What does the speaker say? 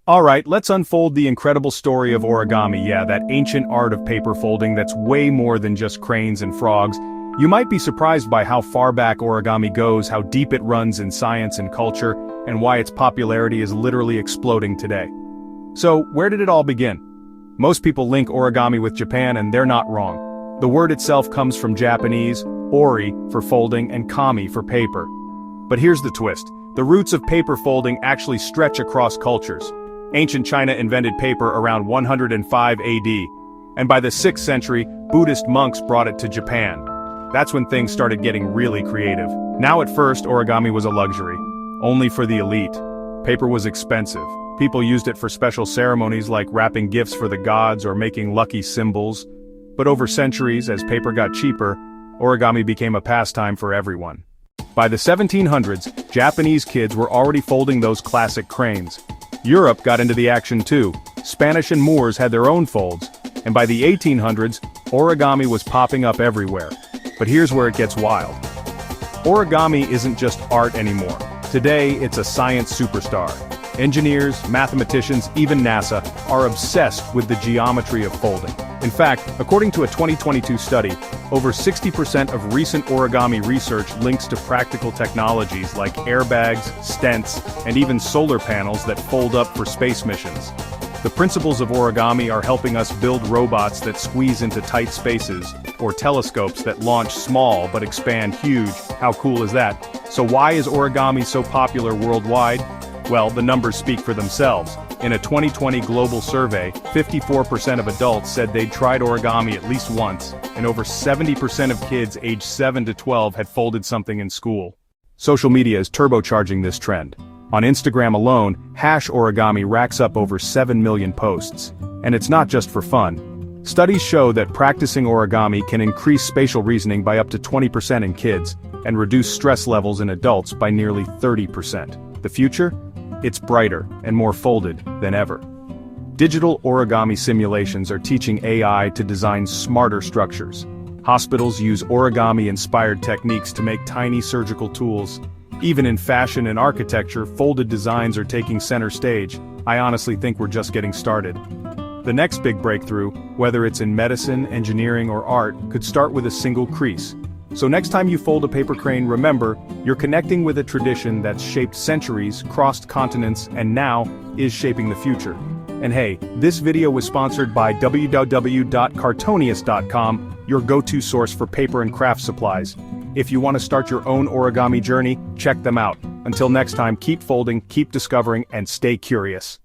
Alright, let's unfold the incredible story of origami. Yeah, that ancient art of paper folding that's way more than just cranes and frogs. You might be surprised by how far back origami goes, how deep it runs in science and culture, and why its popularity is literally exploding today. So, where did it all begin? Most people link origami with Japan, and they're not wrong. The word itself comes from Japanese, ori for folding and kami for paper. But here's the twist. The roots of paper folding actually stretch across cultures. Ancient China invented paper around 105 AD, and by the 6th century, Buddhist monks brought it to Japan. That's when things started getting really creative. Now at first, origami was a luxury, only for the elite. Paper was expensive. People used it for special ceremonies like wrapping gifts for the gods or making lucky symbols. But over centuries, as paper got cheaper, origami became a pastime for everyone. By the 1700s, Japanese kids were already folding those classic cranes. Europe got into the action too. Spanish and Moors had their own folds, and by the 1800s, origami was popping up everywhere. But here's where it gets wild. Origami isn't just art anymore. Today, it's a science superstar. Engineers, mathematicians, even NASA are obsessed with the geometry of folding. In fact, according to a 2022 study, over 60% of recent origami research links to practical technologies like airbags, stents, and even solar panels that fold up for space missions. The principles of origami are helping us build robots that squeeze into tight spaces, or telescopes that launch small but expand huge. How cool is that? So why is origami so popular worldwide? Well, the numbers speak for themselves. In a 2020 global survey, 54% of adults said they'd tried origami at least once, and over 70% of kids aged 7 to 12 had folded something in school. Social media is turbocharging this trend. On Instagram alone, #origami racks up over 7 million posts. And it's not just for fun. Studies show that practicing origami can increase spatial reasoning by up to 20% in kids, and reduce stress levels in adults by nearly 30%. The future? It's brighter and more folded than ever. Digital origami simulations are teaching AI to design smarter structures. Hospitals use origami-inspired techniques to make tiny surgical tools. Even in fashion and architecture, folded designs are taking center stage. I honestly think we're just getting started. The next big breakthrough, whether it's in medicine, engineering, or art, could start with a single crease. So next time you fold a paper crane, remember, you're connecting with a tradition that's shaped centuries, crossed continents, and now is shaping the future. And hey, this video was sponsored by www.cartonius.com, your go-to source for paper and craft supplies. If you want to start your own origami journey, check them out. Until next time, keep folding, keep discovering, and stay curious.